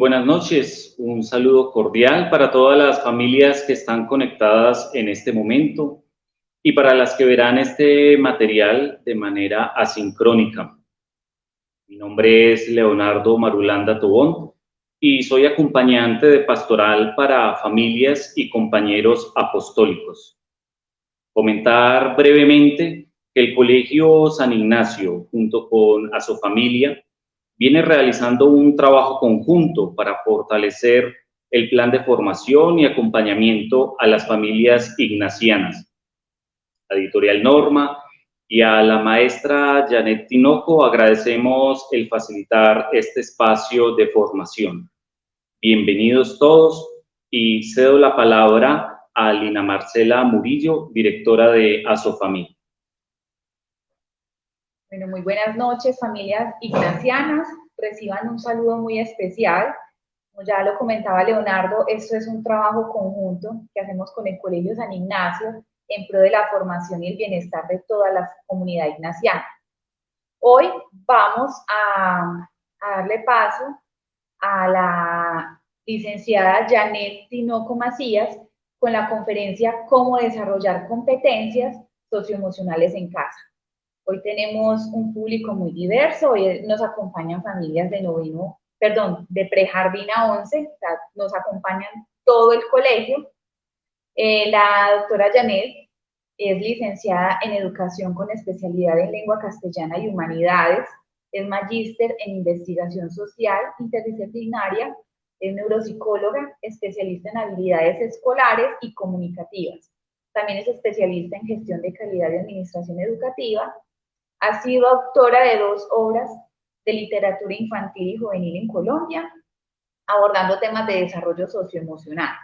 buenas noches. Un saludo cordial para todas las familias que están conectadas en este momento y para las que verán este material de manera asincrónica. Mi nombre es Leonardo Marulanda Tobón y soy acompañante de pastoral para familias y compañeros apostólicos. Comentar brevemente que el Colegio San Ignacio, junto con Asofamilia, viene realizando un trabajo conjunto para fortalecer el plan de formación y acompañamiento a las familias ignacianas. La editorial Norma y a la maestra Janet Tinoco agradecemos el facilitar este espacio de formación. Bienvenidos todos y cedo la palabra a Lina Marcela Murillo, directora de Asofamilia. Bueno, muy buenas noches, familias ignacianas. Reciban un saludo muy especial. Como ya lo comentaba Leonardo, esto es un trabajo conjunto que hacemos con el Colegio San Ignacio en pro de la formación y el bienestar de toda la comunidad ignaciana. Hoy vamos a darle paso a la licenciada Janet Tinoco Macías con la conferencia Cómo desarrollar competencias socioemocionales en casa. Hoy tenemos un público muy diverso, hoy nos acompañan familias de prejardín a 11, o sea, nos acompañan todo el colegio. La doctora Janet es licenciada en Educación con especialidad en Lengua Castellana y Humanidades, es magíster en Investigación Social Interdisciplinaria, es neuropsicóloga, especialista en habilidades escolares y comunicativas. También es especialista en Gestión de Calidad y Administración Educativa. Ha sido autora de 2 obras de literatura infantil y juvenil en Colombia, abordando temas de desarrollo socioemocional.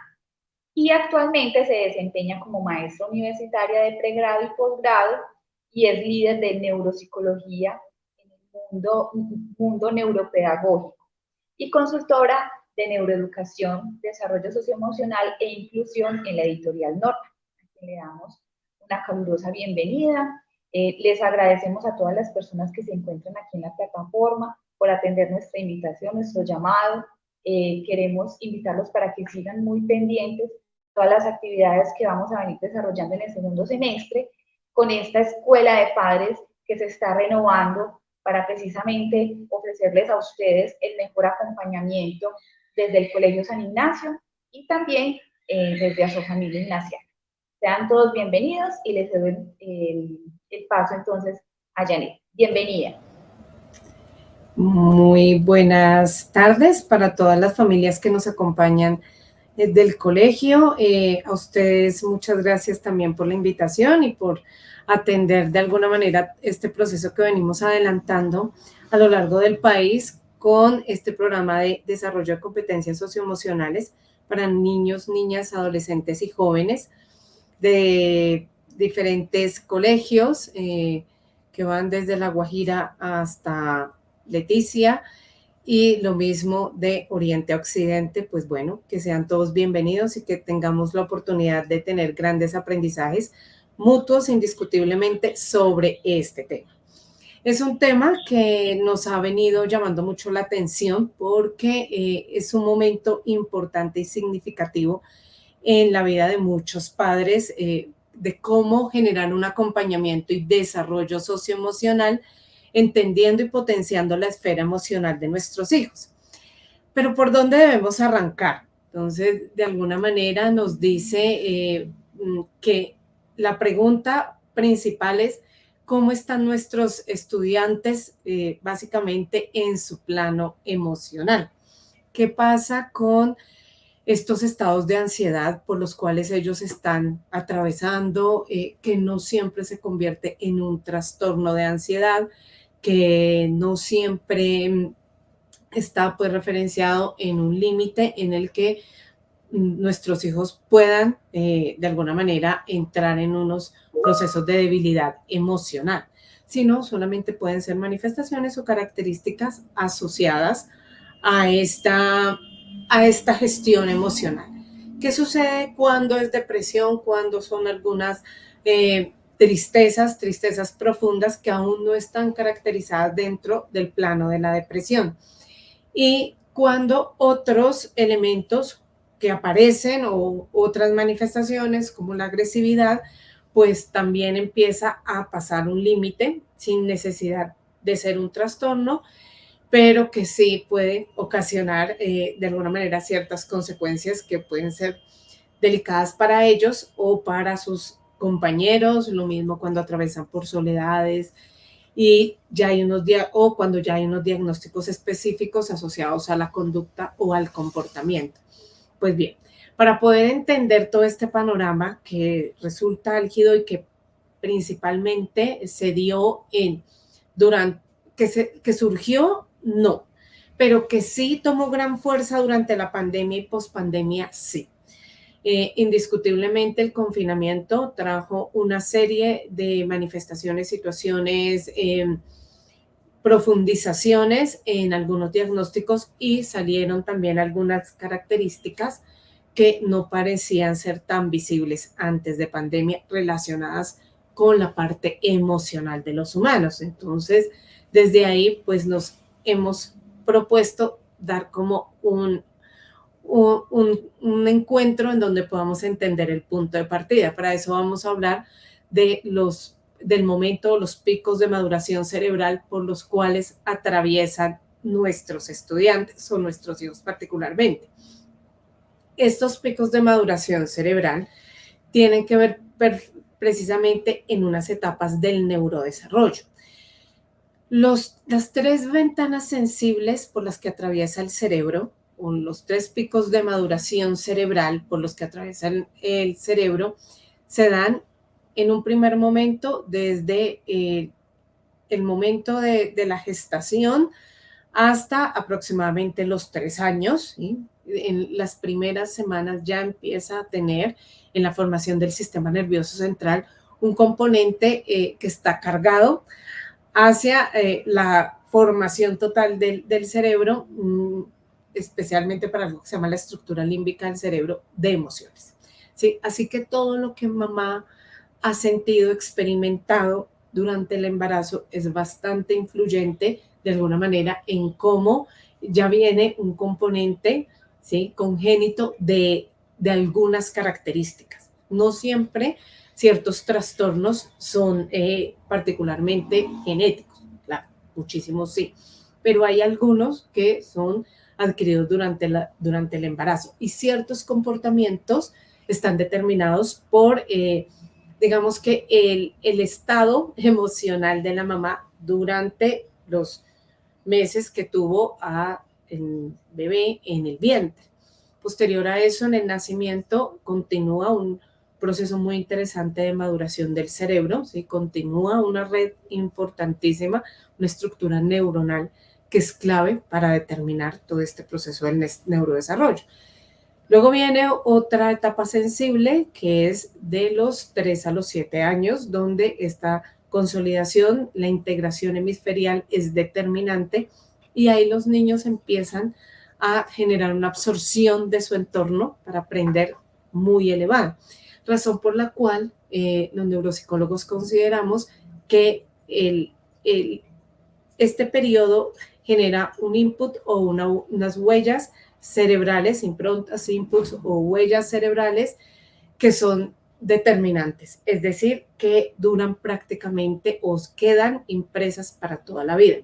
Y actualmente se desempeña como maestra universitaria de pregrado y posgrado y es líder de neuropsicología en el mundo neuropedagógico y consultora de neuroeducación, desarrollo socioemocional e inclusión en la editorial Norma, a quien le damos una calurosa bienvenida. Les agradecemos a todas las personas que se encuentran aquí en la plataforma por atender nuestra invitación, nuestro llamado. Queremos invitarlos para que sigan muy pendientes de todas las actividades que vamos a venir desarrollando en el segundo semestre con esta escuela de padres que se está renovando para precisamente ofrecerles a ustedes el mejor acompañamiento desde el Colegio San Ignacio y también desde Asofamilia Ignaciana. Sean todos bienvenidos y les doy el paso entonces a Janet. Bienvenida. Muy buenas tardes para todas las familias que nos acompañan del colegio. A ustedes muchas gracias también por la invitación y por atender de alguna manera este proceso que venimos adelantando a lo largo del país con este programa de desarrollo de competencias socioemocionales para niños, niñas, adolescentes y jóvenes de diferentes colegios que van desde La Guajira hasta Leticia y lo mismo de Oriente a Occidente. Pues bueno, que sean todos bienvenidos y que tengamos la oportunidad de tener grandes aprendizajes mutuos indiscutiblemente sobre este tema. Es un tema que nos ha venido llamando mucho la atención porque es un momento importante y significativo en la vida de muchos padres de cómo generar un acompañamiento y desarrollo socioemocional, entendiendo y potenciando la esfera emocional de nuestros hijos. Pero ¿por dónde debemos arrancar? Entonces, de alguna manera nos dice que la pregunta principal es cómo están nuestros estudiantes básicamente en su plano emocional. ¿Qué pasa con estos estados de ansiedad por los cuales ellos están atravesando, que no siempre se convierte en un trastorno de ansiedad, que no siempre está pues referenciado en un límite en el que nuestros hijos puedan de alguna manera entrar en unos procesos de debilidad emocional, sino solamente pueden ser manifestaciones o características asociadas a esta gestión emocional? ¿Qué sucede cuando es depresión, cuando son algunas tristezas profundas que aún no están caracterizadas dentro del plano de la depresión? Y cuando otros elementos que aparecen o otras manifestaciones como la agresividad, pues también empieza a pasar un límite sin necesidad de ser un trastorno, pero que sí puede ocasionar de alguna manera ciertas consecuencias que pueden ser delicadas para ellos o para sus compañeros, lo mismo cuando atraviesan por soledades y ya hay o cuando ya hay unos diagnósticos específicos asociados a la conducta o al comportamiento. Pues bien, para poder entender todo este panorama que resulta álgido y que principalmente se dio durante, que surgió, no, pero que sí tomó gran fuerza durante la pandemia y pospandemia, sí. Indiscutiblemente el confinamiento trajo una serie de manifestaciones, situaciones, profundizaciones en algunos diagnósticos y salieron también algunas características que no parecían ser tan visibles antes de pandemia relacionadas con la parte emocional de los humanos. Entonces, desde ahí, pues nos hemos propuesto dar como un encuentro en donde podamos entender el punto de partida. Para eso vamos a hablar del momento, los picos de maduración cerebral por los cuales atraviesan nuestros estudiantes o nuestros hijos particularmente. Estos picos de maduración cerebral tienen que ver precisamente en unas etapas del neurodesarrollo. Las tres ventanas sensibles por las que atraviesa el cerebro, o los tres picos de maduración cerebral por los que atraviesa el cerebro, se dan en un primer momento desde el momento de la gestación hasta aproximadamente los 3 años. ¿Sí? En las primeras semanas ya empieza a tener en la formación del sistema nervioso central un componente que está cargado hacia la formación total del cerebro, especialmente para lo que se llama la estructura límbica del cerebro de emociones. ¿Sí? Así que todo lo que mamá ha sentido, experimentado durante el embarazo es bastante influyente de alguna manera en cómo ya viene un componente, ¿sí?, congénito de algunas características. No siempre ciertos trastornos son particularmente genéticos, claro, muchísimos sí, pero hay algunos que son adquiridos durante el embarazo y ciertos comportamientos están determinados por, digamos que el estado emocional de la mamá durante los meses que tuvo a el bebé en el vientre. Posterior a eso, en el nacimiento, continúa un proceso muy interesante de maduración del cerebro, ¿sí? Continúa una red importantísima, una estructura neuronal que es clave para determinar todo este proceso del neurodesarrollo. Luego viene otra etapa sensible que es de los 3 a los 7 años, donde esta consolidación, la integración hemisferial es determinante y ahí los niños empiezan a generar una absorción de su entorno para aprender muy elevada. Razón por la cual los neuropsicólogos consideramos que este periodo genera un input o unas huellas cerebrales, improntas, inputs o huellas cerebrales que son determinantes, es decir, que duran prácticamente o quedan impresas para toda la vida.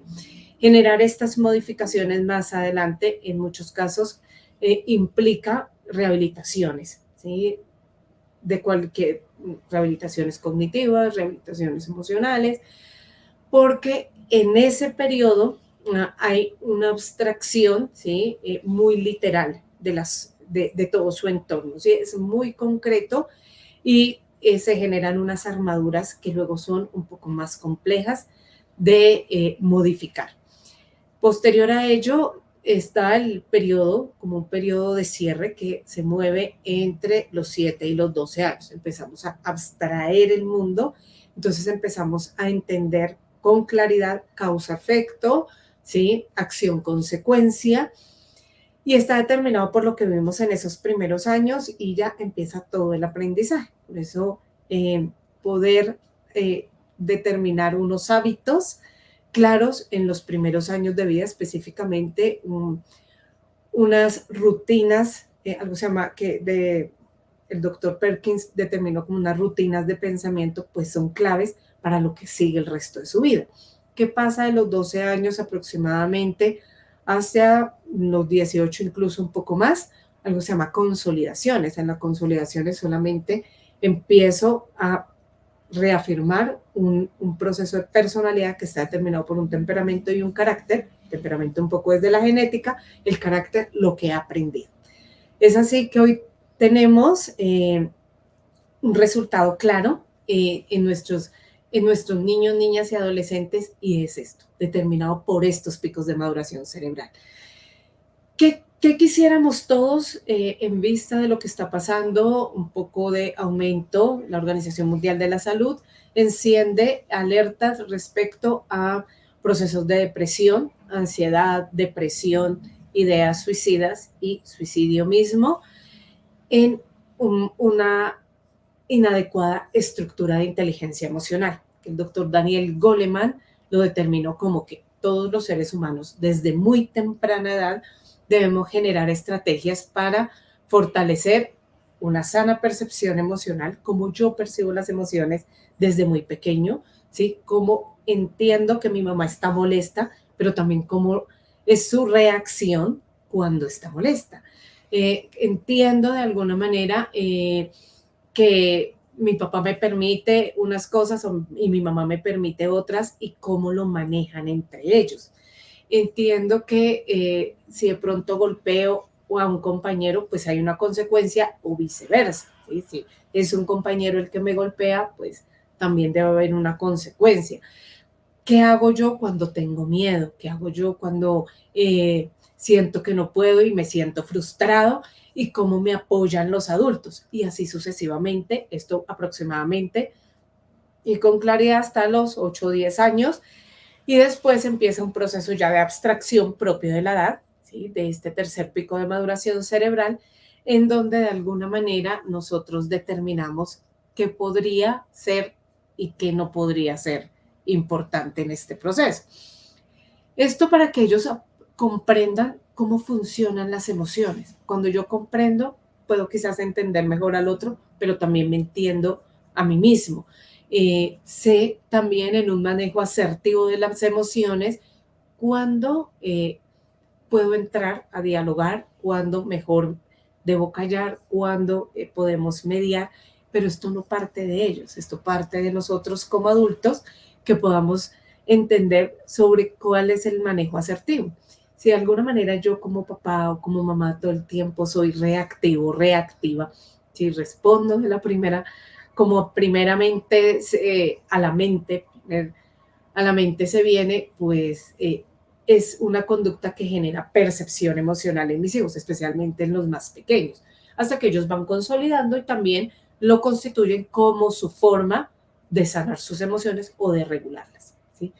Generar estas modificaciones más adelante, en muchos casos, implica rehabilitaciones, ¿sí? De cualquier, rehabilitaciones cognitivas, rehabilitaciones emocionales, porque en ese periodo hay una abstracción, ¿sí?, muy literal de todo su entorno, ¿sí? Es muy concreto y se generan unas armaduras que luego son un poco más complejas de modificar. Posterior a ello está el periodo, como un periodo de cierre que se mueve entre los 7 y los 12 años. Empezamos a abstraer el mundo, entonces empezamos a entender con claridad causa-efecto, ¿sí?, acción-consecuencia, y está determinado por lo que vimos en esos primeros años y ya empieza todo el aprendizaje. Por eso poder determinar unos hábitos claros en los primeros años de vida, específicamente unas rutinas, algo se llama el doctor Perkins determinó como unas rutinas de pensamiento, pues son claves para lo que sigue el resto de su vida. ¿Qué pasa de los 12 años aproximadamente hacia los 18, incluso un poco más? Algo se llama consolidaciones. En las consolidaciones solamente empiezo a reafirmar un proceso de personalidad que está determinado por un temperamento y un carácter, temperamento un poco desde la genética, el carácter lo que he aprendido. Es así que hoy tenemos un resultado claro en nuestros niños, niñas y adolescentes, y es esto, determinado por estos picos de maduración cerebral. ¿Qué quisiéramos todos en vista de lo que está pasando? Un poco de aumento. La Organización Mundial de la Salud enciende alertas respecto a procesos de depresión, ansiedad, depresión, ideas suicidas y suicidio mismo en una inadecuada estructura de inteligencia emocional. El doctor Daniel Goleman lo determinó como que todos los seres humanos desde muy temprana edad debemos generar estrategias para fortalecer una sana percepción emocional, como yo percibo las emociones desde muy pequeño, ¿sí? Cómo entiendo que mi mamá está molesta, pero también cómo es su reacción cuando está molesta. Entiendo de alguna manera que mi papá me permite unas cosas y mi mamá me permite otras y cómo lo manejan entre ellos. Entiendo que si de pronto golpeo a un compañero, pues hay una consecuencia o viceversa. ¿Sí? Si es un compañero el que me golpea, pues también debe haber una consecuencia. ¿Qué hago yo cuando tengo miedo? ¿Qué hago yo cuando siento que no puedo y me siento frustrado? ¿Y cómo me apoyan los adultos? Y así sucesivamente, esto aproximadamente y con claridad hasta los 8 o 10 años. Y después empieza un proceso ya de abstracción propio de la edad, ¿sí? De este tercer pico de maduración cerebral, en donde de alguna manera nosotros determinamos qué podría ser y qué no podría ser importante en este proceso. Esto para que ellos comprendan cómo funcionan las emociones. Cuando yo comprendo, puedo quizás entender mejor al otro, pero también me entiendo a mí mismo. Sé también en un manejo asertivo de las emociones cuándo puedo entrar a dialogar, cuándo mejor debo callar, cuándo podemos mediar, pero esto no parte de ellos, esto parte de nosotros como adultos que podamos entender sobre cuál es el manejo asertivo. Si de alguna manera yo como papá o como mamá todo el tiempo soy reactivo, reactiva, si respondo de la primera, como primeramente a la mente se viene, pues es una conducta que genera percepción emocional en mis hijos, especialmente en los más pequeños, hasta que ellos van consolidando y también lo constituyen como su forma de sanar sus emociones o de regularlas, ¿sí?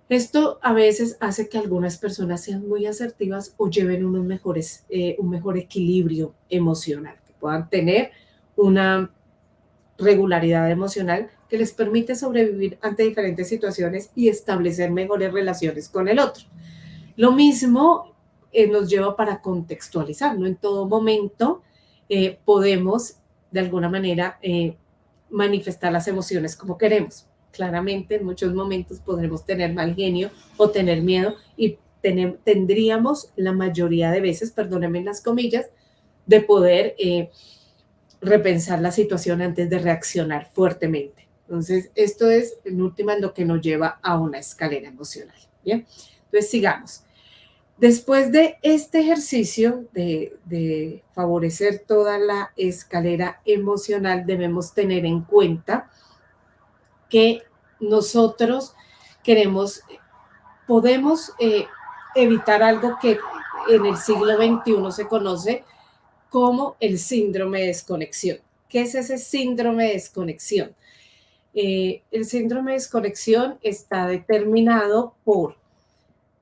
Esto a veces hace que algunas personas sean muy asertivas o lleven un mejor equilibrio emocional, que puedan tener una regularidad emocional que les permite sobrevivir ante diferentes situaciones y establecer mejores relaciones con el otro. Lo mismo nos lleva para contextualizar, ¿no? En todo momento podemos, de alguna manera, manifestar las emociones como queremos. Claramente, en muchos momentos podremos tener mal genio o tener miedo y tendríamos la mayoría de veces, perdónenme las comillas, de poder repensar la situación antes de reaccionar fuertemente. Entonces, esto es, en última, lo que nos lleva a una escalera emocional. Bien, entonces sigamos. Después de este ejercicio de favorecer toda la escalera emocional, debemos tener en cuenta que nosotros podemos evitar algo que en el siglo XXI se conoce como el síndrome de desconexión. ¿Qué es ese síndrome de desconexión? El síndrome de desconexión está determinado por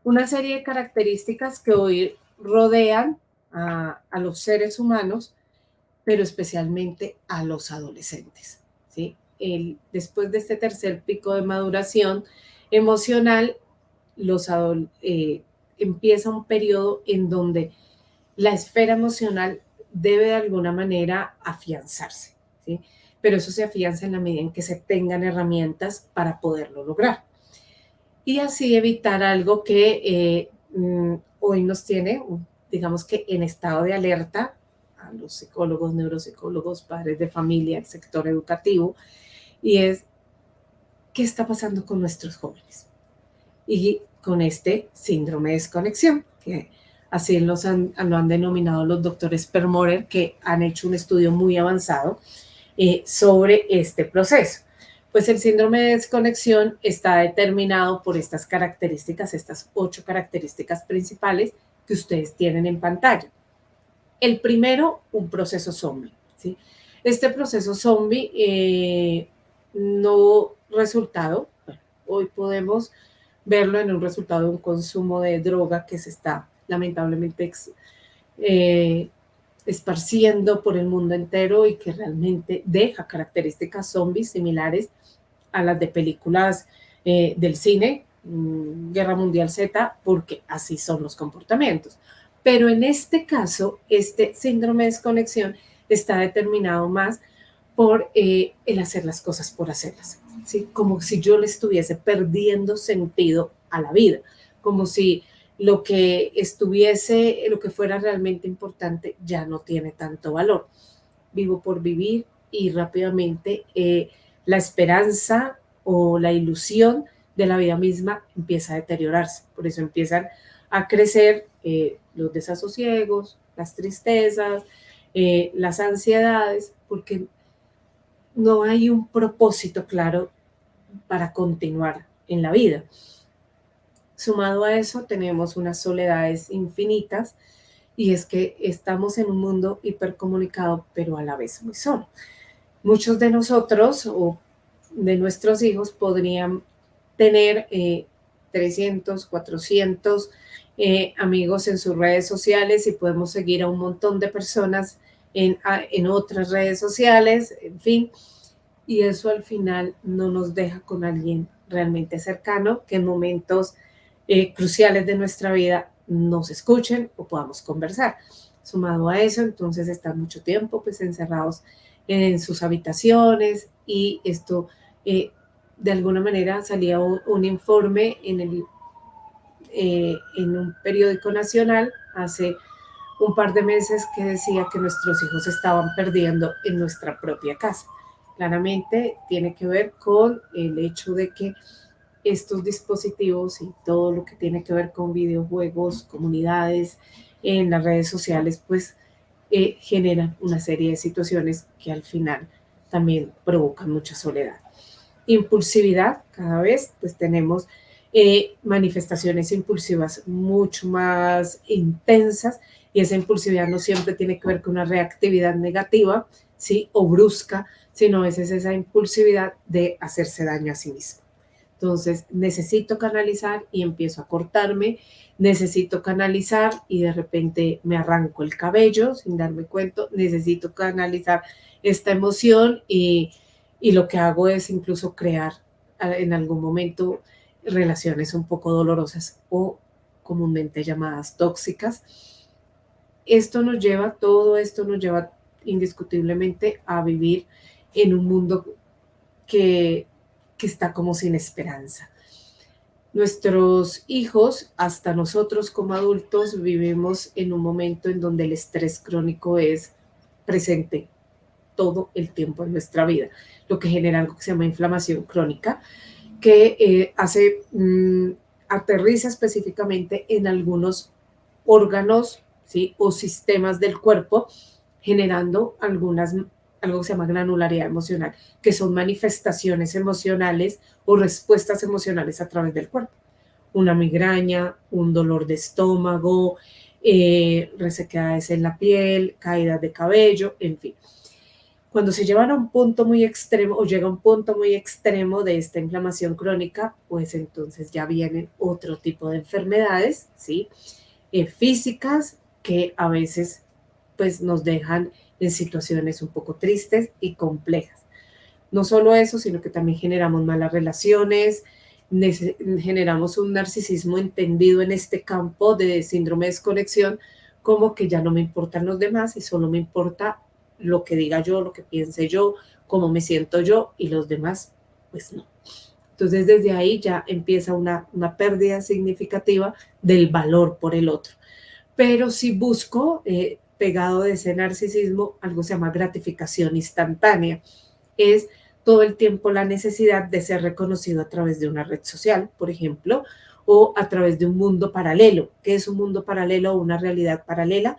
una serie de características que hoy rodean a los seres humanos, pero especialmente a los adolescentes, ¿sí? Después de este tercer pico de maduración emocional, empieza un periodo en donde la esfera emocional debe de alguna manera afianzarse, ¿sí? Pero eso se afianza en la medida en que se tengan herramientas para poderlo lograr. Y así evitar algo que hoy nos tiene, digamos que en estado de alerta, a los psicólogos, neuropsicólogos, padres de familia, el sector educativo, y es qué está pasando con nuestros jóvenes y con este síndrome de desconexión, que así lo han denominado los doctores Permorer, que han hecho un estudio muy avanzado sobre este proceso. Pues el síndrome de desconexión está determinado por estas características, estas 8 características principales que ustedes tienen en pantalla. El primero, un proceso zombie, ¿sí? Este proceso zombie no resultado, bueno, hoy podemos verlo en un resultado de un consumo de droga que se está lamentablemente esparciendo por el mundo entero y que realmente deja características zombies similares a las de películas del cine, Guerra Mundial Z, porque así son los comportamientos. Pero en este caso, este síndrome de desconexión está determinado más por el hacer las cosas por hacerlas, ¿sí? Como si yo le estuviese perdiendo sentido a la vida, como si lo que fuera realmente importante ya no tiene tanto valor. Vivo por vivir y rápidamente la esperanza o la ilusión de la vida misma empieza a deteriorarse. Por eso empiezan a crecer los desasosiegos, las tristezas, las ansiedades, porque no hay un propósito claro para continuar en la vida. Sumado a eso, tenemos unas soledades infinitas, y es que estamos en un mundo hipercomunicado, pero a la vez muy solo. Muchos de nosotros o de nuestros hijos podrían tener 300, 400 amigos en sus redes sociales, y podemos seguir a un montón de personas en otras redes sociales, en fin, y eso al final no nos deja con alguien realmente cercano que en momentos cruciales de nuestra vida nos escuchen o podamos conversar. Sumado a eso, entonces están mucho tiempo pues encerrados en sus habitaciones, y esto de alguna manera salía un informe en un periódico nacional hace un par de meses que decía que nuestros hijos se estaban perdiendo en nuestra propia casa. Claramente tiene que ver con el hecho de que estos dispositivos y todo lo que tiene que ver con videojuegos, comunidades, en las redes sociales, pues generan una serie de situaciones que al final también provocan mucha soledad. Impulsividad, cada vez pues tenemos manifestaciones impulsivas mucho más intensas, y esa impulsividad no siempre tiene que ver con una reactividad negativa, ¿sí? O brusca, sino a veces esa impulsividad de hacerse daño a sí mismo. Entonces, necesito canalizar y empiezo a cortarme, necesito canalizar y de repente me arranco el cabello sin darme cuenta, necesito canalizar esta emoción y lo que hago es incluso crear en algún momento relaciones un poco dolorosas o comúnmente llamadas tóxicas. Todo esto nos lleva indiscutiblemente a vivir en un mundo que está como sin esperanza. Nuestros hijos, hasta nosotros como adultos, vivimos en un momento en donde el estrés crónico es presente todo el tiempo en nuestra vida, lo que genera algo que se llama inflamación crónica, que aterriza específicamente en algunos órganos, ¿sí? O sistemas del cuerpo, generando algo que se llama granularidad emocional, que son manifestaciones emocionales o respuestas emocionales a través del cuerpo. Una migraña, un dolor de estómago, resequedades en la piel, caídas de cabello, en fin. Cuando se llevan a un punto muy extremo o llega a un punto muy extremo de esta inflamación crónica, pues entonces ya vienen otro tipo de enfermedades, ¿sí? Físicas, que a veces pues nos dejan en situaciones un poco tristes y complejas. No solo eso, sino que también generamos malas relaciones, generamos un narcisismo entendido en este campo de síndrome de desconexión, como que ya no me importan los demás y solo me importa lo que diga yo, lo que piense yo, cómo me siento yo, y los demás, pues no. Entonces desde ahí ya empieza una pérdida significativa del valor por el otro. Pero si busco, pegado de ese narcisismo, algo se llama gratificación instantánea. Es todo el tiempo la necesidad de ser reconocido a través de una red social, por ejemplo, o a través de un mundo paralelo. ¿Qué es un mundo paralelo o una realidad paralela?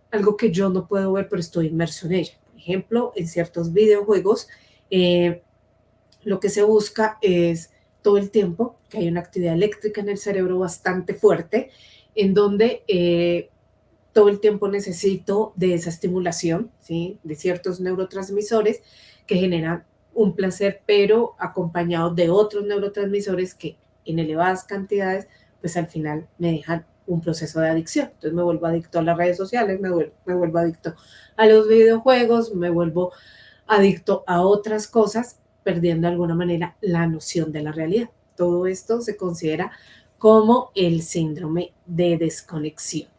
Algo que yo no puedo ver, pero estoy inmerso en ella. Por ejemplo, en ciertos videojuegos, lo que se busca es todo el tiempo que hay una actividad eléctrica en el cerebro bastante fuerte, en donde todo el tiempo necesito de esa estimulación, ¿sí? De ciertos neurotransmisores que generan un placer, pero acompañado de otros neurotransmisores que en elevadas cantidades, pues al final me dejan un proceso de adicción. Entonces me vuelvo adicto a las redes sociales, me vuelvo adicto a los videojuegos, me vuelvo adicto a otras cosas, perdiendo de alguna manera la noción de la realidad. Todo esto se considera como el síndrome de desconexión.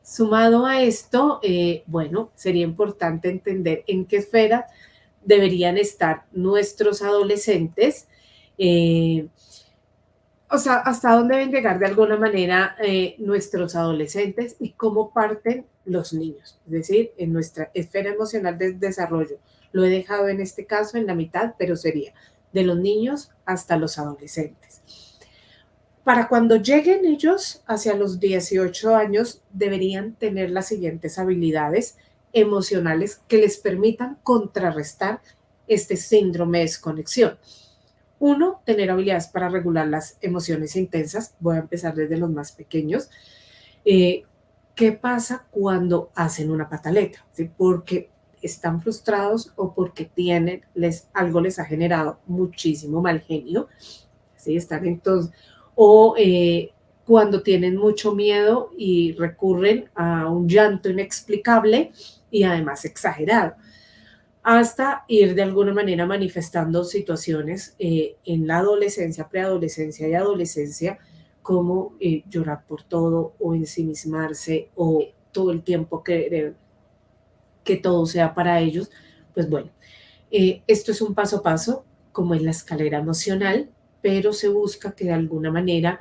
Sumado a esto, bueno, sería importante entender en qué esfera deberían estar nuestros adolescentes, o sea, hasta dónde deben llegar de alguna manera nuestros adolescentes y cómo parten los niños, es decir, en nuestra esfera emocional de desarrollo. Lo he dejado en este caso en la mitad, pero sería de los niños hasta los adolescentes. Para cuando lleguen ellos hacia los 18 años, deberían tener las siguientes habilidades emocionales que les permitan contrarrestar este síndrome de desconexión. Uno, tener habilidades para regular las emociones intensas. Voy a empezar desde los más pequeños. ¿Qué pasa cuando hacen una pataleta? ¿Sí? Porque están frustrados o porque algo les ha generado muchísimo mal genio. ¿Sí? Están entonces, o cuando tienen mucho miedo y recurren a un llanto inexplicable y además exagerado, hasta ir de alguna manera manifestando situaciones en la adolescencia, preadolescencia y adolescencia, como llorar por todo o ensimismarse o todo el tiempo querer que todo sea para ellos. Pues bueno, esto es un paso a paso, como en la escalera emocional, pero se busca que de alguna manera,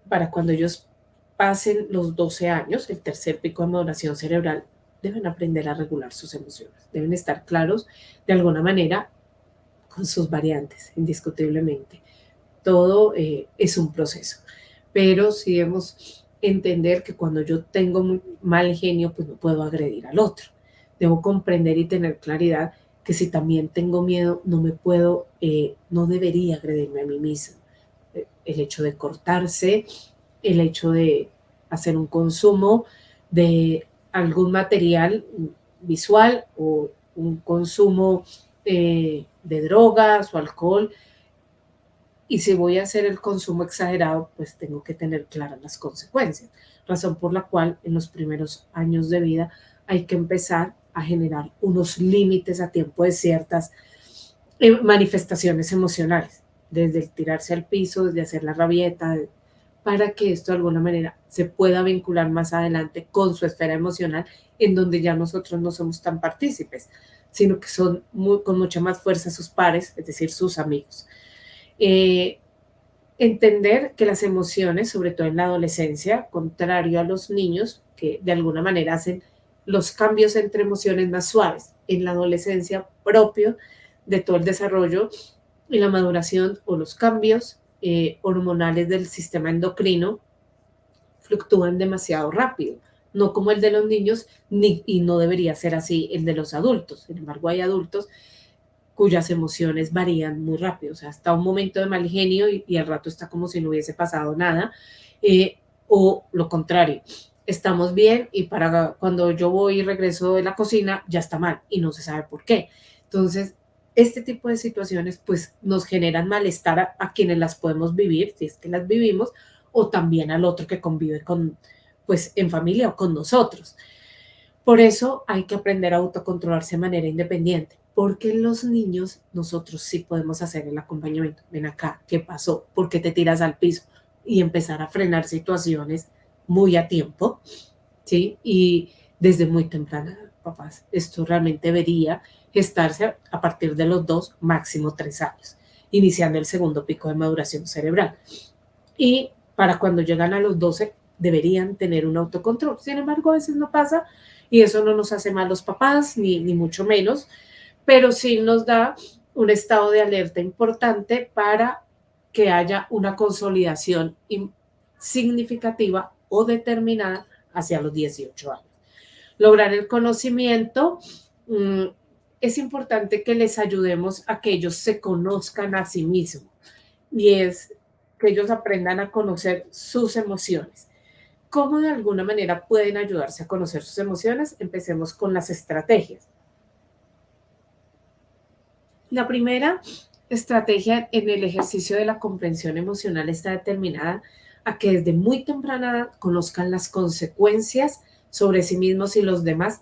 para cuando ellos pasen los 12 años, el tercer pico de maduración cerebral, deben aprender a regular sus emociones, deben estar claros de alguna manera con sus variantes, indiscutiblemente. Todo es un proceso, pero sí debemos entender que cuando yo tengo muy mal genio, pues no puedo agredir al otro. Debo comprender y tener claridad que si también tengo miedo, no debería agredirme a mí mismo. El hecho de cortarse, el hecho de hacer un consumo de algún material visual o un consumo de drogas o alcohol. Y si voy a hacer el consumo exagerado, pues tengo que tener claras las consecuencias. Razón por la cual en los primeros años de vida hay que empezar a generar unos límites a tiempo de ciertas manifestaciones emocionales, desde el tirarse al piso, desde hacer la rabieta, para que esto de alguna manera se pueda vincular más adelante con su esfera emocional, en donde ya nosotros no somos tan partícipes, sino que son con mucha más fuerza sus pares, es decir, sus amigos. Entender que las emociones, sobre todo en la adolescencia, contrario a los niños, que de alguna manera hacen los cambios entre emociones más suaves, en la adolescencia propio de todo el desarrollo y la maduración o los cambios hormonales del sistema endocrino fluctúan demasiado rápido, no como el de los niños y no debería ser así el de los adultos. Sin embargo, hay adultos cuyas emociones varían muy rápido, o sea, está un momento de mal genio y al rato está como si no hubiese pasado nada, o lo contrario, estamos bien y para cuando yo voy y regreso de la cocina ya está mal y no se sabe por qué. Entonces, este tipo de situaciones pues nos generan malestar a quienes las podemos vivir, si es que las vivimos, o también al otro que convive pues en familia o con nosotros. Por eso hay que aprender a autocontrolarse de manera independiente, porque en los niños nosotros sí podemos hacer el acompañamiento. Ven acá, ¿qué pasó? ¿Por qué te tiras al piso? Y empezar a frenar situaciones muy a tiempo. ¿sí? Y desde muy temprana edad, papás, esto realmente debería gestarse a partir de los 2, máximo 3 años, iniciando el segundo pico de maduración cerebral. Y para cuando llegan a los 12 deberían tener un autocontrol. Sin embargo, a veces no pasa y eso no nos hace malos papás, ni mucho menos, pero sí nos da un estado de alerta importante para que haya una consolidación significativa o determinada hacia los 18 años. Lograr el conocimiento, es importante que les ayudemos a que ellos se conozcan a sí mismos y es que ellos aprendan a conocer sus emociones. ¿Cómo de alguna manera pueden ayudarse a conocer sus emociones? Empecemos con las estrategias. La primera estrategia en el ejercicio de la comprensión emocional está determinada a que desde muy temprana edad conozcan las consecuencias sobre sí mismos y los demás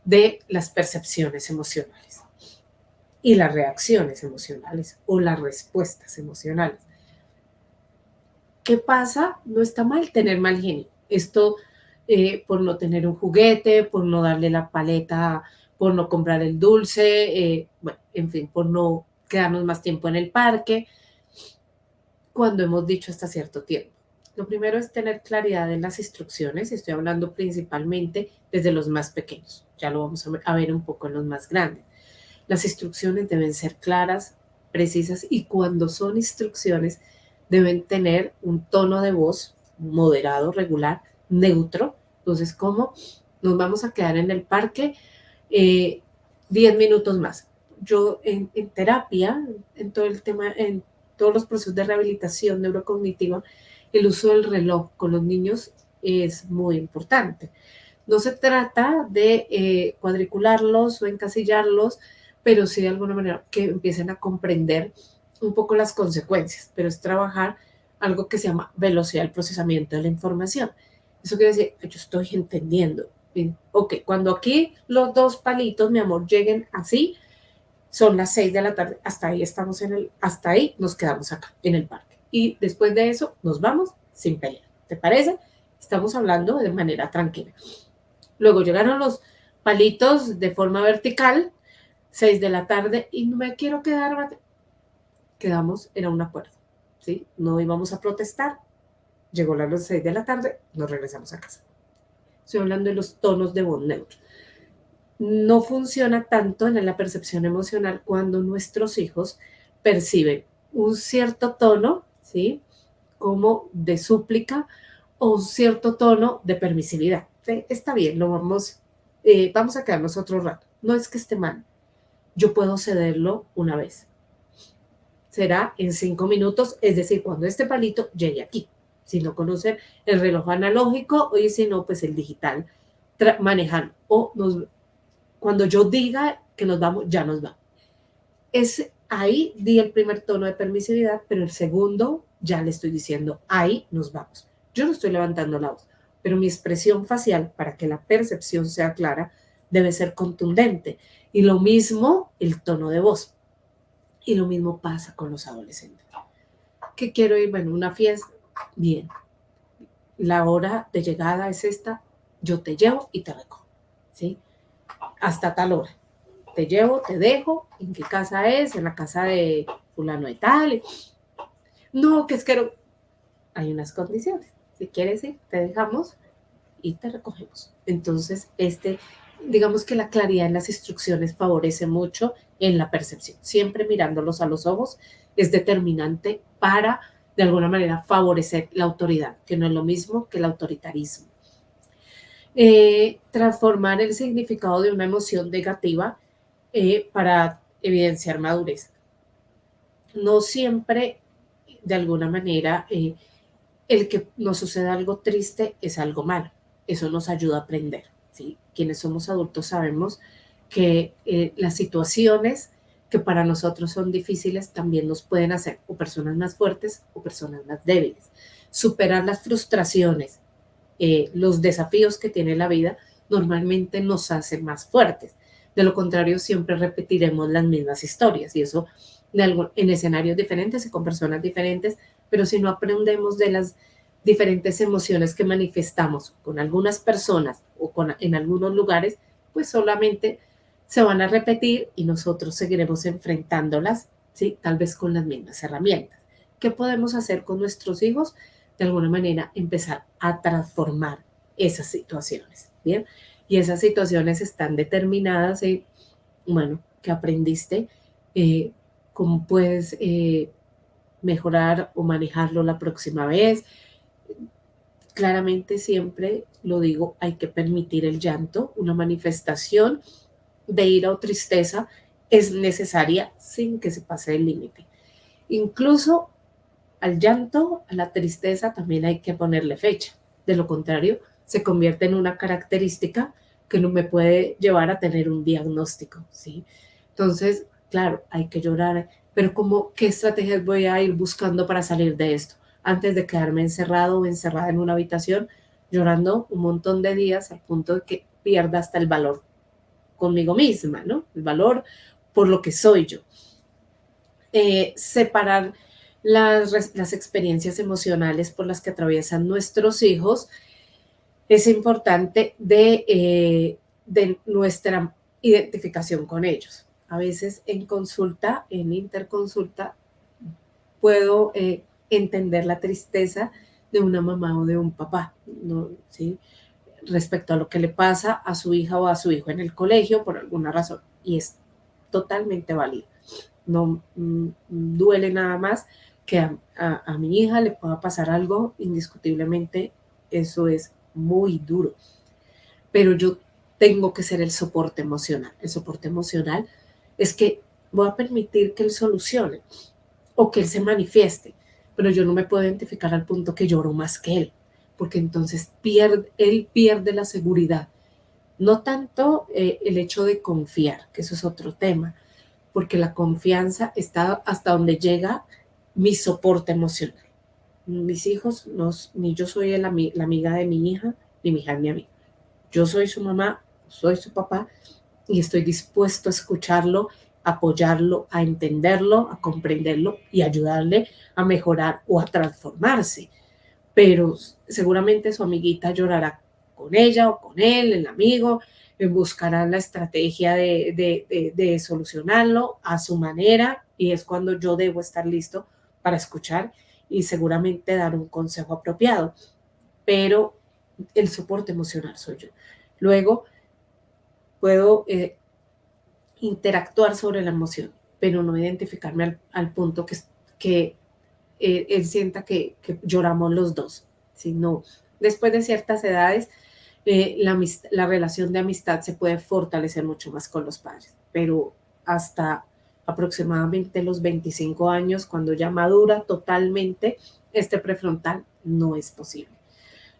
de las percepciones emocionales y las reacciones emocionales o las respuestas emocionales. ¿Qué pasa? No está mal tener mal genio. Esto por no tener un juguete, por no darle la paleta, por no comprar el dulce, bueno, en fin, por no quedarnos más tiempo en el parque, cuando hemos dicho hasta cierto tiempo. Lo primero es tener claridad en las instrucciones, estoy hablando principalmente desde los más pequeños, ya lo vamos a ver un poco en los más grandes. Las instrucciones deben ser claras, precisas y cuando son instrucciones deben tener un tono de voz moderado, regular, neutro. Entonces, ¿cómo nos vamos a quedar en el parque 10 minutos más? Yo en terapia, en todo el tema, en todos los procesos de rehabilitación neurocognitiva, el uso del reloj con los niños es muy importante. No se trata de cuadricularlos o encasillarlos, pero sí de alguna manera que empiecen a comprender un poco las consecuencias, pero es trabajar algo que se llama velocidad del procesamiento de la información. Eso quiere decir, yo estoy entendiendo. Ok, cuando aquí los 2 palitos, mi amor, lleguen así, son las 6 de la tarde, hasta ahí estamos hasta ahí nos quedamos acá, en el parque. Y después de eso, nos vamos sin pelear. ¿Te parece? Estamos hablando de manera tranquila. Luego llegaron los palitos de forma vertical, 6 de la tarde, y no me quiero quedar, quedamos en un acuerdo, ¿sí? No íbamos a protestar, llegó las 6 de la tarde, nos regresamos a casa. Estoy hablando de los tonos de voz neutro. No funciona tanto en la percepción emocional cuando nuestros hijos perciben un cierto tono, ¿sí? Como de súplica o un cierto tono de permisividad. ¿Sí? Está bien, vamos a quedarnos otro rato. No es que esté mal, yo puedo cederlo una vez. Será en 5 minutos, es decir, cuando este palito llegue aquí. Si no conocen el reloj analógico, y si no, pues el digital, manejan. Cuando yo diga que nos vamos, ya nos vamos. Es ahí di el primer tono de permisividad, pero el segundo ya le estoy diciendo, ahí nos vamos. Yo no estoy levantando la voz, pero mi expresión facial, para que la percepción sea clara, debe ser contundente. Y lo mismo el tono de voz. Y lo mismo pasa con los adolescentes. ¿Qué quiero ir? Bueno, una fiesta. Bien. La hora de llegada es esta. Yo te llevo y te recojo. ¿Sí? Hasta tal hora. Te llevo, te dejo. ¿En qué casa es? En la casa de fulano de tal. No, que es que hay unas condiciones. Si quieres ir, te dejamos y te recogemos. Entonces, digamos que la claridad en las instrucciones favorece mucho en la percepción. Siempre mirándolos a los ojos es determinante para, de alguna manera, favorecer la autoridad, que no es lo mismo que el autoritarismo. Transformar el significado de una emoción negativa para evidenciar madurez. No siempre, de alguna manera, el que nos suceda algo triste es algo malo. Eso nos ayuda a aprender. ¿Sí? Quienes somos adultos sabemos que las situaciones que para nosotros son difíciles también nos pueden hacer o personas más fuertes o personas más débiles. Superar las frustraciones, los desafíos que tiene la vida normalmente nos hacen más fuertes. De lo contrario, siempre repetiremos las mismas historias y eso en escenarios diferentes y con personas diferentes, pero si no aprendemos de diferentes emociones que manifestamos con algunas personas o en algunos lugares, pues solamente se van a repetir y nosotros seguiremos enfrentándolas, ¿sí? Tal vez con las mismas herramientas. ¿Qué podemos hacer con nuestros hijos? De alguna manera empezar a transformar esas situaciones, ¿bien? Y esas situaciones están determinadas en, bueno, ¿qué aprendiste? ¿Cómo puedes mejorar o manejarlo la próxima vez? Claramente siempre lo digo, hay que permitir el llanto, una manifestación de ira o tristeza es necesaria sin que se pase el límite. Incluso al llanto, a la tristeza también hay que ponerle fecha. De lo contrario, se convierte en una característica que no me puede llevar a tener un diagnóstico, ¿sí? Entonces, claro, hay que llorar, pero ¿qué estrategias voy a ir buscando para salir de esto? Antes de quedarme encerrado o encerrada en una habitación llorando un montón de días al punto de que pierda hasta el valor conmigo misma, ¿no? El valor por lo que soy yo. Separar las experiencias emocionales por las que atraviesan nuestros hijos es importante de nuestra identificación con ellos. A veces en consulta, en interconsulta, puedo entender la tristeza de una mamá o de un papá, ¿no? ¿Sí? Respecto a lo que le pasa a su hija o a su hijo en el colegio por alguna razón. Y es totalmente válido. No duele nada más que a mi hija le pueda pasar algo, indiscutiblemente eso es muy duro. Pero yo tengo que ser el soporte emocional. El soporte emocional es que voy a permitir que él solucione o que él se manifieste, pero yo no me puedo identificar al punto que lloro más que él, porque entonces él pierde la seguridad. No tanto el hecho de confiar, que eso es otro tema, porque la confianza está hasta donde llega mi soporte emocional. Mis hijos, ni yo soy la amiga de mi hija, ni mi hija es mi amiga. Yo soy su mamá, soy su papá y estoy dispuesto a escucharlo, a apoyarlo, a entenderlo, a comprenderlo y ayudarle a mejorar o a transformarse. Pero seguramente su amiguita llorará con ella o con él, el amigo, buscarán la estrategia de solucionarlo a su manera y es cuando yo debo estar listo para escuchar y seguramente dar un consejo apropiado. Pero el soporte emocional soy yo. Luego puedo interactuar sobre la emoción, pero no identificarme al punto que él sienta que lloramos los dos, sino después de ciertas edades la relación de amistad se puede fortalecer mucho más con los padres, pero hasta aproximadamente los 25 años, cuando ya madura totalmente, este prefrontal no es posible.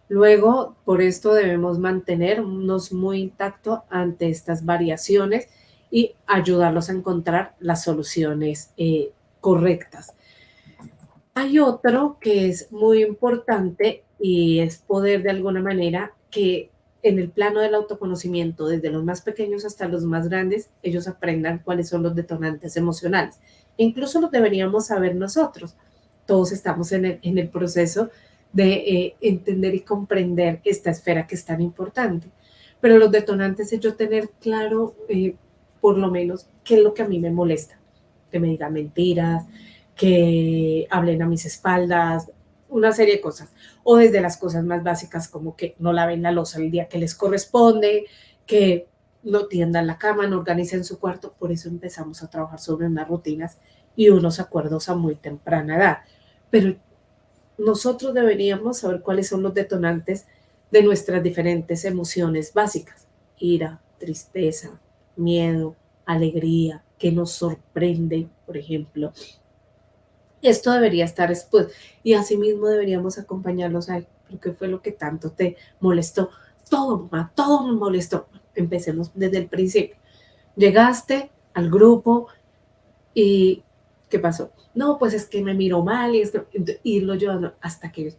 Luego, por esto debemos mantenernos muy intactos ante estas variaciones y ayudarlos a encontrar las soluciones correctas. Hay otro que es muy importante y es poder de alguna manera que en el plano del autoconocimiento, desde los más pequeños hasta los más grandes, ellos aprendan cuáles son los detonantes emocionales. Incluso los deberíamos saber nosotros. Todos estamos en el proceso de entender y comprender esta esfera que es tan importante. Pero los detonantes es yo tener claro, por lo menos, qué es lo que a mí me molesta. Que me digan mentiras, que hablen a mis espaldas, una serie de cosas. O desde las cosas más básicas como que no laven la loza el día que les corresponde, que no tiendan la cama, no organicen su cuarto. Por eso empezamos a trabajar sobre unas rutinas y unos acuerdos a muy temprana edad. Pero nosotros deberíamos saber cuáles son los detonantes de nuestras diferentes emociones básicas. Ira, tristeza, miedo, alegría, que nos sorprende, por ejemplo. Esto debería estar después y asimismo deberíamos acompañarlos a lo que fue lo que tanto te molestó. Todo, mamá, todo me molestó. Empecemos desde el principio. Llegaste al grupo y ¿qué pasó? No, pues es que me miró mal y es que, irlo llevando hasta que,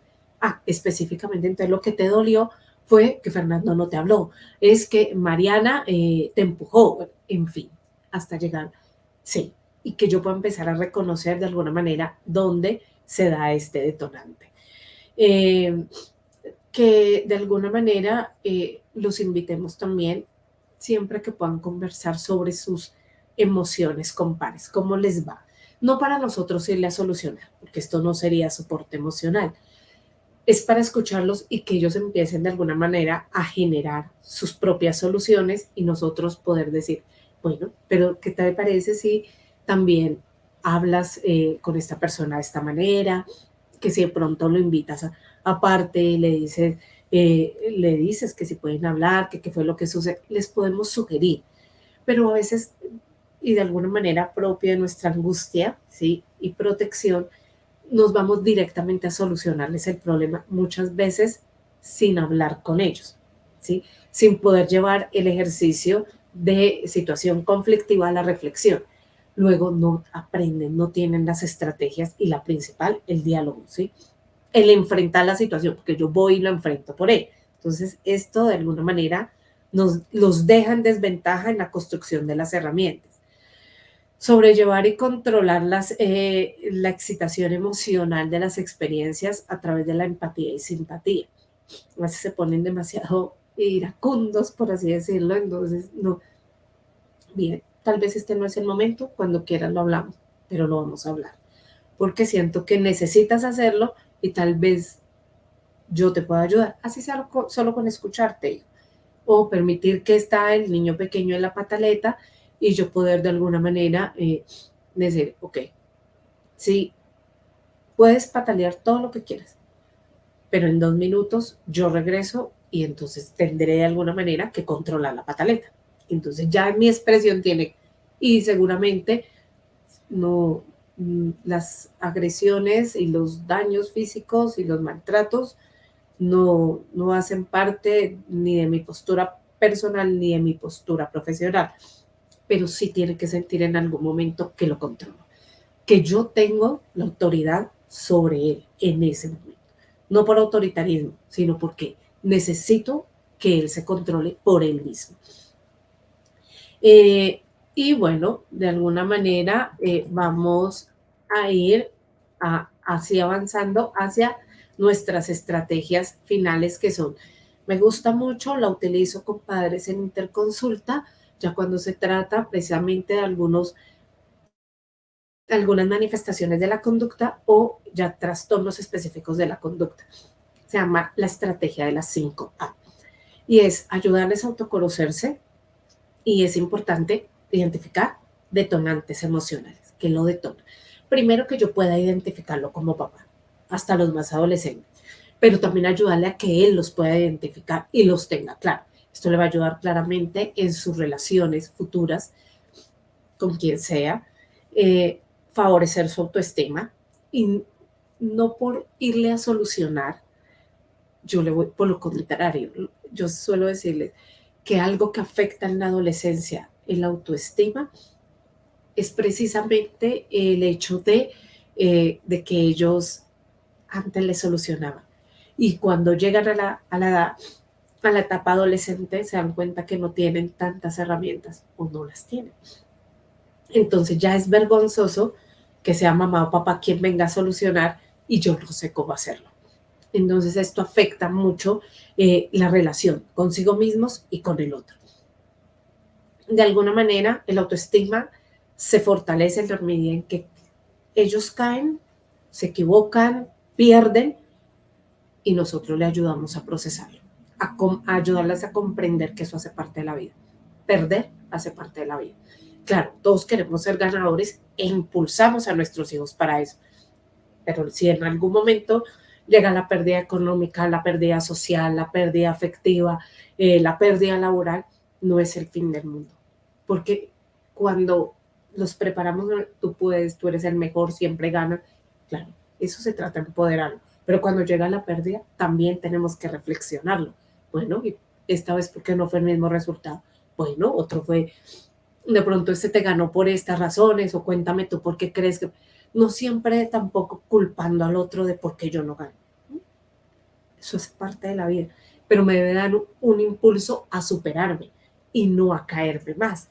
específicamente, entonces lo que te dolió fue que Fernando no te habló, es que Mariana te empujó, en fin, hasta llegar, sí, y que yo pueda empezar a reconocer de alguna manera dónde se da este detonante. Que de alguna manera los invitemos también siempre que puedan conversar sobre sus emociones con pares, cómo les va. No para nosotros irle a solucionar, porque esto no sería soporte emocional, es para escucharlos y que ellos empiecen de alguna manera a generar sus propias soluciones y nosotros poder decir, bueno, pero ¿qué te parece si también hablas con esta persona de esta manera? Que si de pronto lo invitas aparte y le dices que si pueden hablar, que qué fue lo que sucede, les podemos sugerir, pero a veces y de alguna manera propia de nuestra angustia, ¿sí? Y protección, nos vamos directamente a solucionarles el problema, muchas veces sin hablar con ellos, ¿sí? Sin poder llevar el ejercicio de situación conflictiva a la reflexión. Luego no aprenden, no tienen las estrategias y la principal, el diálogo, ¿sí? El enfrentar la situación, porque yo voy y lo enfrento por él. Entonces, esto de alguna manera los deja en desventaja en la construcción de las herramientas. Sobrellevar y controlar la excitación emocional de las experiencias a través de la empatía y simpatía. A veces se ponen demasiado iracundos, por así decirlo, entonces no. Bien, tal vez este no es el momento, cuando quieras lo hablamos, pero lo vamos a hablar, porque siento que necesitas hacerlo y tal vez yo te pueda ayudar, así sea solo con escucharte, o permitir que está el niño pequeño en la pataleta y yo poder de alguna manera decir, ok, sí, puedes patalear todo lo que quieras, pero en 2 minutos yo regreso y entonces tendré de alguna manera que controlar la pataleta. Entonces ya mi expresión tiene, y seguramente no, las agresiones y los daños físicos y los maltratos no hacen parte ni de mi postura personal ni de mi postura profesional, pero sí tiene que sentir en algún momento que lo controlo, que yo tengo la autoridad sobre él en ese momento. No por autoritarismo, sino porque necesito que él se controle por él mismo. Eh, y bueno, de alguna manera vamos a ir así avanzando hacia nuestras estrategias finales que son, me gusta mucho, la utilizo con padres en interconsulta, ya cuando se trata precisamente de algunas manifestaciones de la conducta o ya trastornos específicos de la conducta. Se llama la estrategia de las 5A y es ayudarles a autoconocerse y es importante identificar detonantes emocionales, que lo detonan. Primero que yo pueda identificarlo como papá, hasta los más adolescentes, pero también ayudarle a que él los pueda identificar y los tenga claro. Esto le va a ayudar claramente en sus relaciones futuras con quien sea, favorecer su autoestima y no por irle a solucionar, yo le voy por lo contrario. Yo suelo decirles que algo que afecta en la adolescencia, en la autoestima, es precisamente el hecho de que ellos antes le solucionaban. Y cuando llegan a la etapa adolescente, se dan cuenta que no tienen tantas herramientas o no las tienen. Entonces ya es vergonzoso que sea mamá o papá quien venga a solucionar y yo no sé cómo hacerlo. Entonces esto afecta mucho la relación consigo mismos y con el otro. De alguna manera, el autoestima se fortalece en la medida en que ellos caen, se equivocan, pierden y nosotros le ayudamos a procesarlo, a ayudarles a comprender que eso hace parte de la vida. Perder hace parte de la vida. Claro, todos queremos ser ganadores e impulsamos a nuestros hijos para eso. Pero si en algún momento llega la pérdida económica, la pérdida social, la pérdida afectiva, la pérdida laboral, no es el fin del mundo. Porque cuando los preparamos, tú puedes, tú eres el mejor, siempre ganas. Claro, eso se trata de empoderarlo. Pero cuando llega la pérdida, también tenemos que reflexionarlo. Bueno, y esta vez, ¿por qué no fue el mismo resultado? Bueno, otro fue, de pronto este te ganó por estas razones, o cuéntame tú por qué crees que... No siempre tampoco culpando al otro de por qué yo no gano. Eso es parte de la vida, pero me debe dar un impulso a superarme y no a caerme más.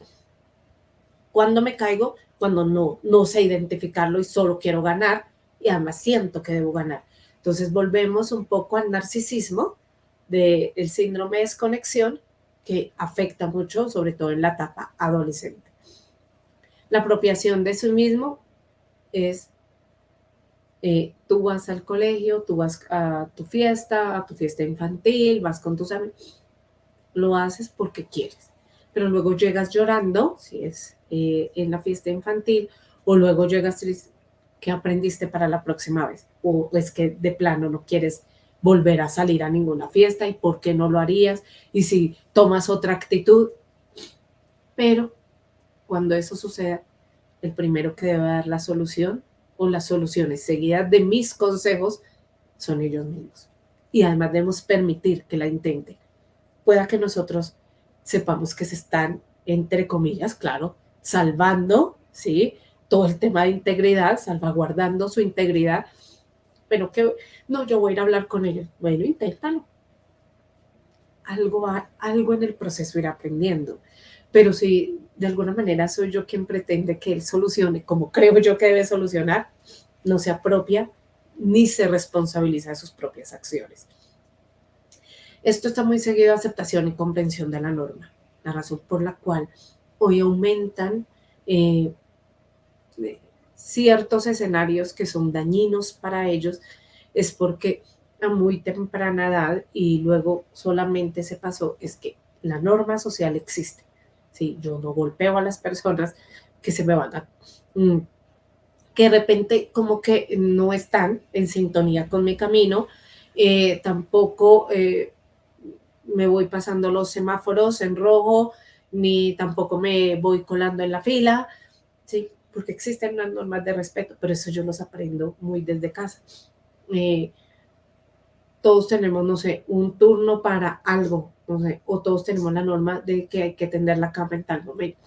Cuando me caigo, cuando no sé identificarlo y solo quiero ganar y además siento que debo ganar. Entonces volvemos un poco al narcisismo del síndrome de desconexión que afecta mucho, sobre todo en la etapa adolescente. La apropiación de sí mismo es, tú vas al colegio, tú vas a tu fiesta infantil, vas con tus amigos, lo haces porque quieres, pero luego llegas llorando, si es en la fiesta infantil, o luego llegas triste, ¿qué aprendiste para la próxima vez? O es que de plano no quieres volver a salir a ninguna fiesta, y por qué no lo harías, y si tomas otra actitud. Pero cuando eso suceda, el primero que debe dar la solución o las soluciones seguidas de mis consejos son ellos mismos. Y además debemos permitir que la intenten. Pueda que nosotros sepamos que se están, entre comillas, claro, salvando, ¿sí? Todo el tema de integridad, salvaguardando su integridad, pero que no, yo voy a ir a hablar con ellos. Bueno, inténtalo. Algo en el proceso irá aprendiendo. Pero si de alguna manera soy yo quien pretende que él solucione, como creo yo que debe solucionar, no se apropia ni se responsabiliza de sus propias acciones. Esto está muy seguido a aceptación y comprensión de la norma, la razón por la cual hoy aumentan ciertos escenarios que son dañinos para ellos, es porque a muy temprana edad, y luego solamente se pasó, es que la norma social existe. ¿Sí? Yo no golpeo a las personas que se me van a... que de repente como que no están en sintonía con mi camino, tampoco me voy pasando los semáforos en rojo, ni tampoco me voy colando en la fila, ¿sí? Porque existen unas normas de respeto, pero eso yo los aprendo muy desde casa. Todos tenemos, no sé, un turno para algo, no sé, o todos tenemos la norma de que hay que tender la cama en tal momento.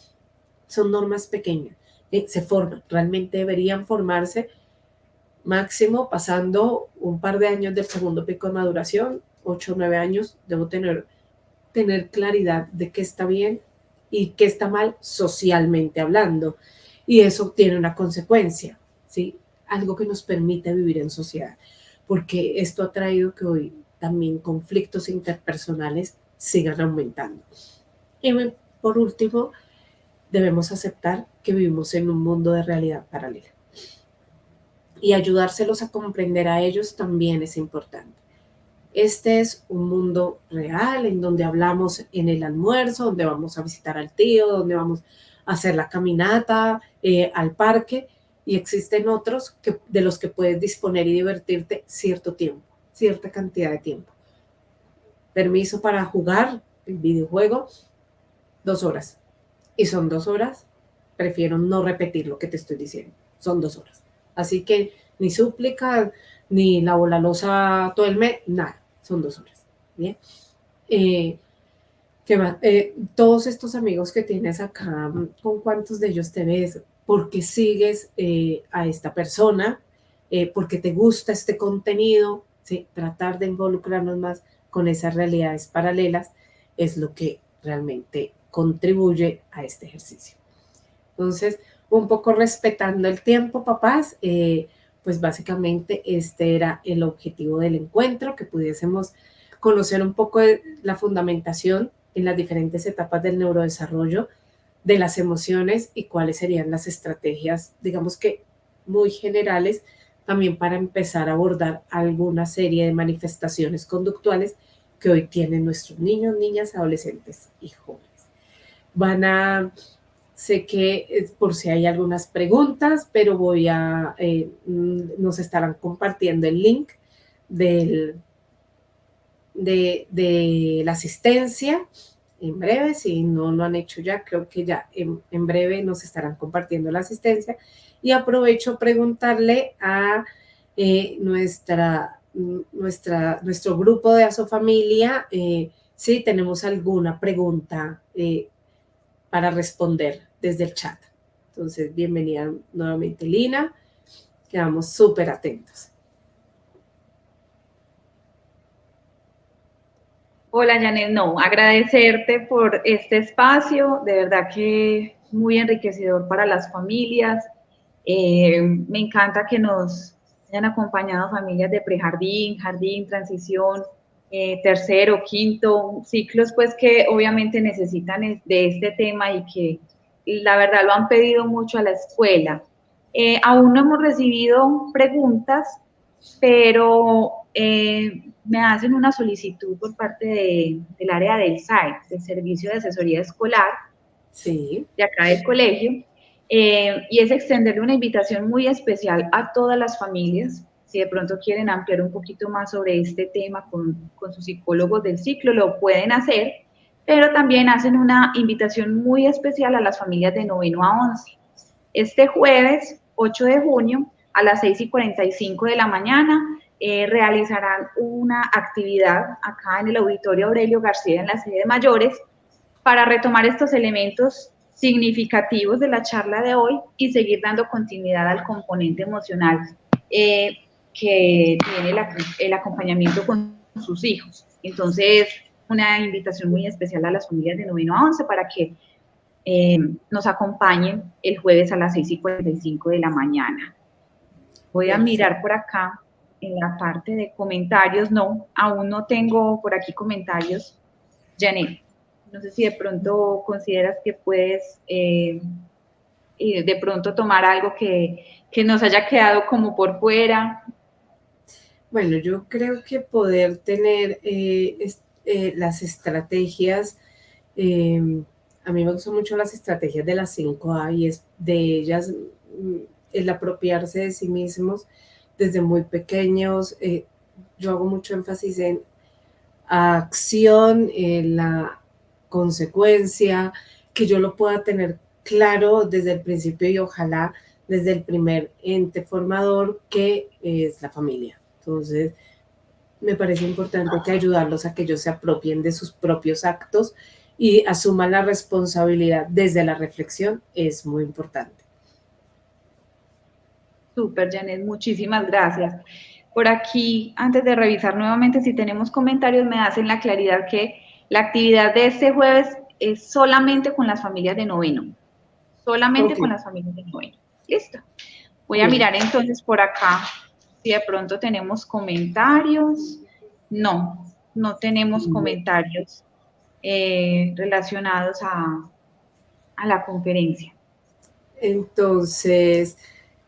Son normas pequeñas, se forman, realmente deberían formarse máximo pasando un par de años del segundo pico de maduración, 8 o 9 años, debo tener claridad de qué está bien y qué está mal socialmente hablando. Y eso tiene una consecuencia, ¿sí? Algo que nos permite vivir en sociedad, porque esto ha traído que hoy también conflictos interpersonales sigan aumentando. Y por último, debemos aceptar que vivimos en un mundo de realidad paralela. Y ayudárselos a comprender a ellos también es importante. Este es un mundo real en donde hablamos en el almuerzo, donde vamos a visitar al tío, donde vamos a hacer la caminata, al parque, y existen otros de los que puedes disponer y divertirte cierto tiempo, cierta cantidad de tiempo. Permiso para jugar el videojuego, 2 horas. Y son 2 horas, prefiero no repetir lo que te estoy diciendo, son 2 horas. Así que ni súplica, ni lavo la loza todo el mes, nada, son 2 horas. ¿Bien? ¿Qué más? Todos estos amigos que tienes acá, ¿con cuántos de ellos te ves? ¿Por qué sigues a esta persona? ¿Por qué te gusta este contenido? ¿Sí? Tratar de involucrarnos más con esas realidades paralelas es lo que realmente contribuye a este ejercicio. Entonces, un poco respetando el tiempo, papás, pues básicamente este era el objetivo del encuentro, que pudiésemos conocer un poco de la fundamentación en las diferentes etapas del neurodesarrollo, de las emociones y cuáles serían las estrategias, digamos que muy generales, también para empezar a abordar alguna serie de manifestaciones conductuales que hoy tienen nuestros niños, niñas, adolescentes y jóvenes. Sé que por si hay algunas preguntas, pero nos estarán compartiendo el link de la asistencia en breve. Si no lo han hecho ya, creo que ya en breve nos estarán compartiendo la asistencia. Y aprovecho preguntarle a nuestro grupo de Asofamilia si tenemos alguna pregunta para responder desde el chat. Entonces, bienvenida nuevamente, Lina. Quedamos súper atentos. Hola, Janet. No, agradecerte por este espacio, de verdad que muy enriquecedor para las familias. Me encanta que nos hayan acompañado familias de prejardín, jardín, transición, tercero, quinto, ciclos pues que obviamente necesitan de este tema y que la verdad lo han pedido mucho a la escuela. Aún no hemos recibido preguntas, pero me hacen una solicitud por parte del área del SAE, del Servicio de Asesoría Escolar, Sí. de acá del colegio, y es extenderle una invitación muy especial a todas las familias. Si de pronto quieren ampliar un poquito más sobre este tema con sus psicólogos del ciclo, lo pueden hacer, pero también hacen una invitación muy especial a las familias de noveno a 11. Este jueves 8 de junio a las 6:45 de la mañana realizarán una actividad acá en el Auditorio Aurelio García en la sede de mayores para retomar estos elementos significativos de la charla de hoy y seguir dando continuidad al componente emocional que tiene el acompañamiento con sus hijos. Entonces, una invitación muy especial a las familias de noveno a 11 para que nos acompañen el jueves a las 6:45 de la mañana. Voy a mirar por acá en la parte de comentarios. No, aún no tengo por aquí comentarios. Janet, no sé si de pronto consideras que puedes de pronto tomar algo que nos haya quedado como por fuera. Bueno, yo creo que poder tener las estrategias, a mí me gustan mucho las estrategias de las 5A y es de ellas el apropiarse de sí mismos desde muy pequeños. Yo hago mucho énfasis en acción, en la consecuencia, que yo lo pueda tener claro desde el principio y ojalá desde el primer ente formador que es la familia. Entonces, me parece importante que ayudarlos a que ellos se apropien de sus propios actos y asuman la responsabilidad desde la reflexión, es muy importante. Súper, Janet, muchísimas gracias. Por aquí, antes de revisar nuevamente si tenemos comentarios, me hacen la claridad que la actividad de este jueves es solamente con las familias de noveno. Solamente con las familias de noveno. Listo. Voy a mirar entonces por acá si de pronto tenemos comentarios. No, no tenemos comentarios relacionados a la conferencia. Entonces,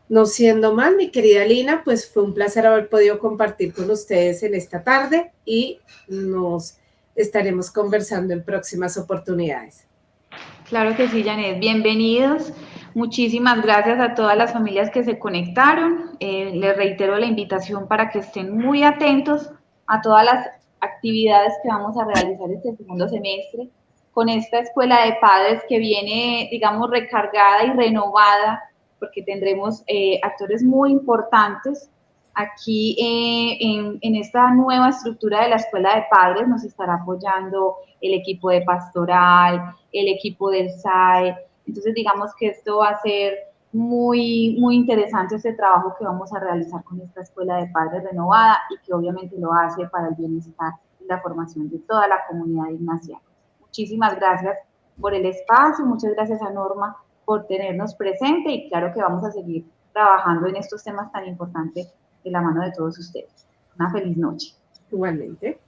no siendo mal, mi querida Lina, pues fue un placer haber podido compartir con ustedes en esta tarde y nos estaremos conversando en próximas oportunidades. Claro que sí, Janet. Bienvenidos. Muchísimas gracias a todas las familias que se conectaron. Les reitero la invitación para que estén muy atentos a todas las actividades que vamos a realizar este segundo semestre con esta escuela de padres que viene, digamos, recargada y renovada, porque tendremos actores muy importantes. Aquí en esta nueva estructura de la escuela de padres nos estará apoyando el equipo de pastoral, el equipo del SAE. Entonces, digamos que esto va a ser muy, muy interesante este trabajo que vamos a realizar con esta escuela de padres renovada y que obviamente lo hace para el bienestar y la formación de toda la comunidad ignaciana. Muchísimas gracias por el espacio, muchas gracias a Norma por tenernos presente y claro que vamos a seguir trabajando en estos temas tan importantes de la mano de todos ustedes. Una feliz noche. Igualmente.